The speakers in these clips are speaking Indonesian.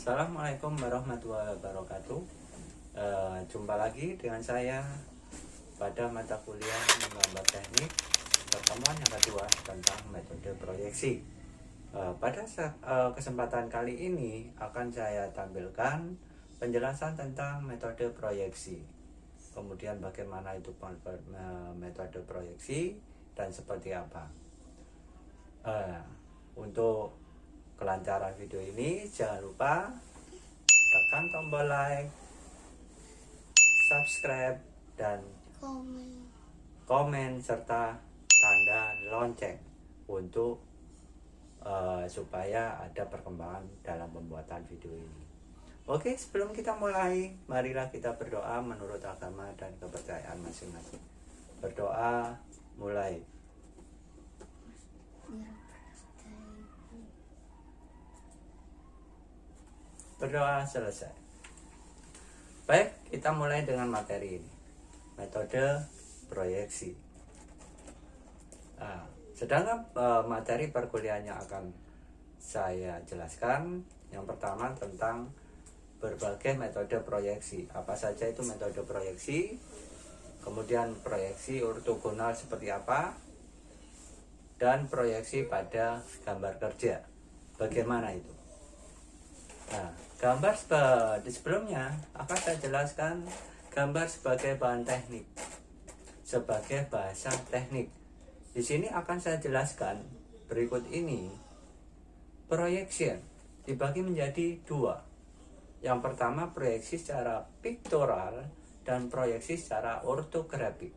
Assalamualaikum warahmatullahi wabarakatuh. Jumpa lagi dengan saya pada mata kuliah menggambar teknik pertemuan yang kedua tentang metode proyeksi. Pada kesempatan kali ini akan saya tampilkan penjelasan tentang metode proyeksi, kemudian bagaimana itu metode proyeksi dan seperti apa. Untuk kelancaran video ini jangan lupa tekan tombol like, subscribe, dan komen serta tanda lonceng untuk supaya ada perkembangan dalam pembuatan video ini. Oke, sebelum kita mulai, marilah kita berdoa menurut agama dan kepercayaan masing-masing. Berdoa mulai. Berdoa selesai. Baik, kita mulai dengan materi ini, metode proyeksi. Sedangkan materi perkuliahan yang akan saya jelaskan, yang pertama tentang berbagai metode proyeksi. Apa saja itu metode proyeksi, kemudian proyeksi ortogonal seperti apa, dan proyeksi pada gambar kerja, bagaimana itu. Gambar di sebelumnya akan saya jelaskan gambar sebagai bahan teknik, sebagai bahasa teknik. Di sini akan saya jelaskan berikut ini. Projection dibagi menjadi dua. Yang pertama proyeksi secara pictorial dan proyeksi secara ortografik.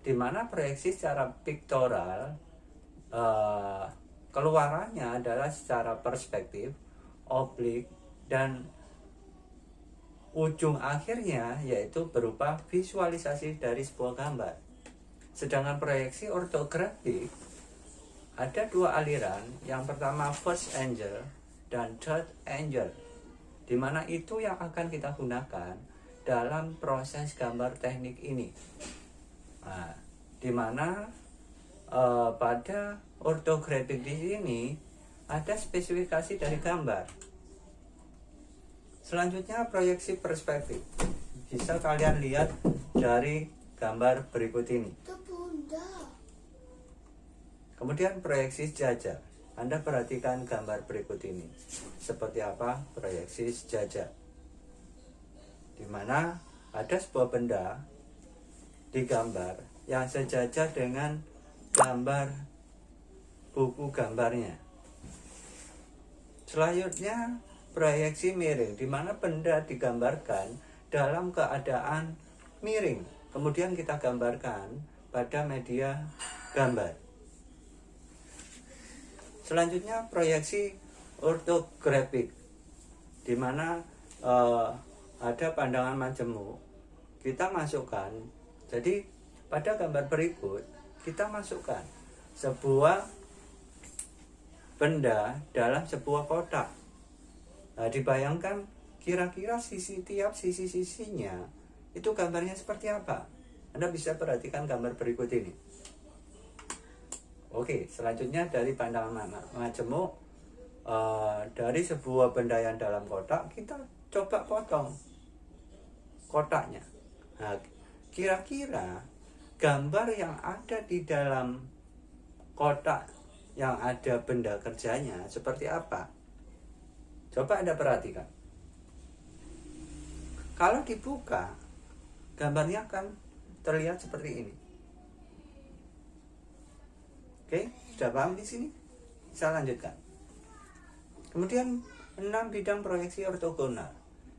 Di mana proyeksi secara pictorial keluarannya adalah secara perspektif, oblik, dan ujung akhirnya yaitu berupa visualisasi dari sebuah gambar. Sedangkan proyeksi ortografik ada dua aliran, yang pertama first angle dan third angle, dimana itu yang akan kita gunakan dalam proses gambar teknik ini. Dimana pada ortografik di sini ada spesifikasi dari gambar. Selanjutnya proyeksi perspektif. Bisa kalian lihat dari gambar berikut ini. Kemudian proyeksi sejajar. Anda perhatikan gambar berikut ini. Seperti apa proyeksi sejajar? Di mana ada sebuah benda digambar yang sejajar dengan gambar buku gambarnya. Selanjutnya proyeksi miring, di mana benda digambarkan dalam keadaan miring, kemudian kita gambarkan pada media gambar. Selanjutnya proyeksi ortografik, di mana ada pandangan majemuk, kita masukkan. Jadi pada gambar berikut kita masukkan sebuah benda dalam sebuah kotak. Dibayangkan kira-kira tiap sisi-sisinya itu gambarnya seperti apa. Anda bisa perhatikan gambar berikut ini. Oke, selanjutnya dari pandangan majemuk, dari sebuah benda yang dalam kotak, kita coba potong kotaknya. Kira-kira gambar yang ada di dalam kotak yang ada benda kerjanya seperti apa? Coba Anda perhatikan. Kalau dibuka, gambarnya akan terlihat seperti ini. Oke, sudah paham di sini? Saya lanjutkan. Kemudian 6 bidang proyeksi ortogonal,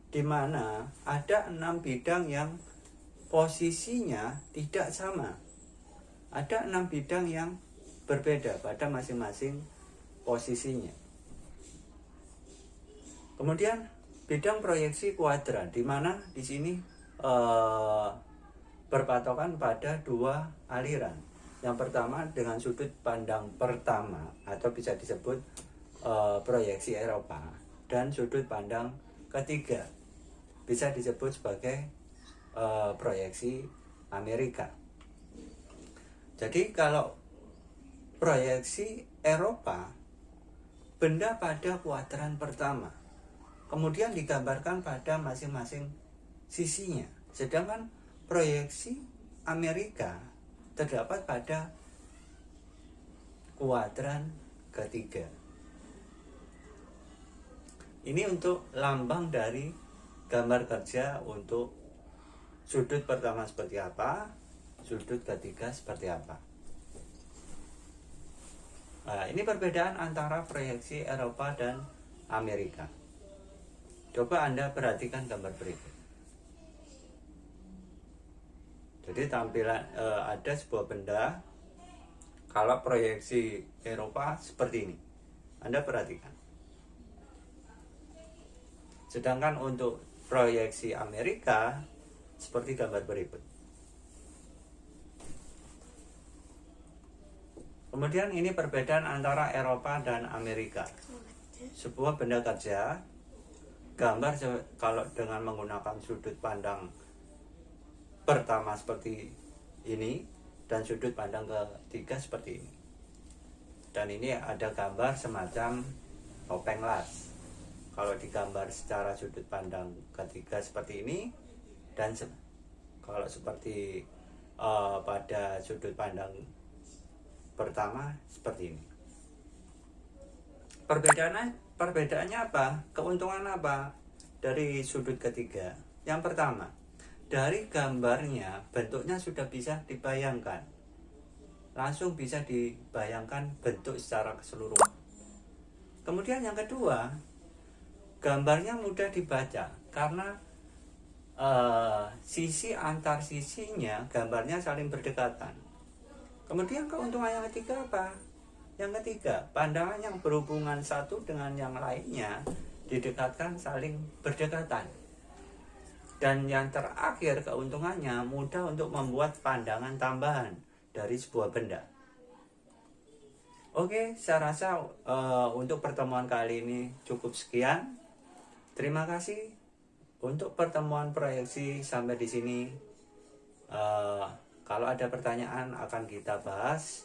di mana ada 6 bidang yang posisinya tidak sama. Ada 6 bidang yang berbeda pada masing-masing posisinya. Kemudian bidang proyeksi kuadran, di mana di sini berpatokan pada dua aliran. Yang pertama dengan sudut pandang pertama atau bisa disebut proyeksi Eropa, dan sudut pandang ketiga bisa disebut sebagai proyeksi Amerika. Jadi kalau proyeksi Eropa, benda pada kuadran pertama. kemudian digambarkan pada masing-masing sisinya. Sedangkan proyeksi Amerika terdapat pada kuadran ketiga. Ini untuk lambang dari gambar kerja untuk sudut pertama seperti apa, sudut ketiga seperti apa. Nah, ini perbedaan antara proyeksi Eropa dan Amerika. Coba Anda perhatikan gambar berikut. Jadi tampilan ada sebuah benda. Kalau proyeksi Eropa seperti ini, Anda perhatikan. Sedangkan untuk proyeksi Amerika seperti gambar berikut. Kemudian ini perbedaan antara Eropa dan Amerika. Sebuah benda kerja, gambar kalau dengan menggunakan sudut pandang pertama seperti ini dan sudut pandang ketiga seperti ini. Dan ini ada gambar semacam topeng las. Kalau digambar secara sudut pandang ketiga seperti ini, dan kalau seperti pada sudut pandang pertama seperti ini. Perbedaannya apa? Keuntungan apa dari sudut ketiga? Yang pertama, dari gambarnya bentuknya sudah bisa dibayangkan. Langsung bisa dibayangkan bentuk secara keseluruhan. Kemudian yang kedua, gambarnya mudah dibaca karena sisi antar sisinya gambarnya saling berdekatan. Kemudian keuntungan yang ketiga apa? Yang ketiga, pandangan yang berhubungan satu dengan yang lainnya didekatkan saling berdekatan. Dan yang terakhir keuntungannya mudah untuk membuat pandangan tambahan dari sebuah benda. Oke, saya rasa untuk pertemuan kali ini cukup sekian. Terima kasih untuk pertemuan proyeksi sampai di sini. Kalau ada pertanyaan akan kita bahas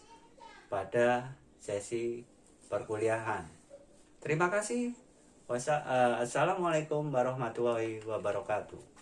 pada sesi perkuliahan. Terima kasih. Assalamualaikum warahmatullahi wabarakatuh.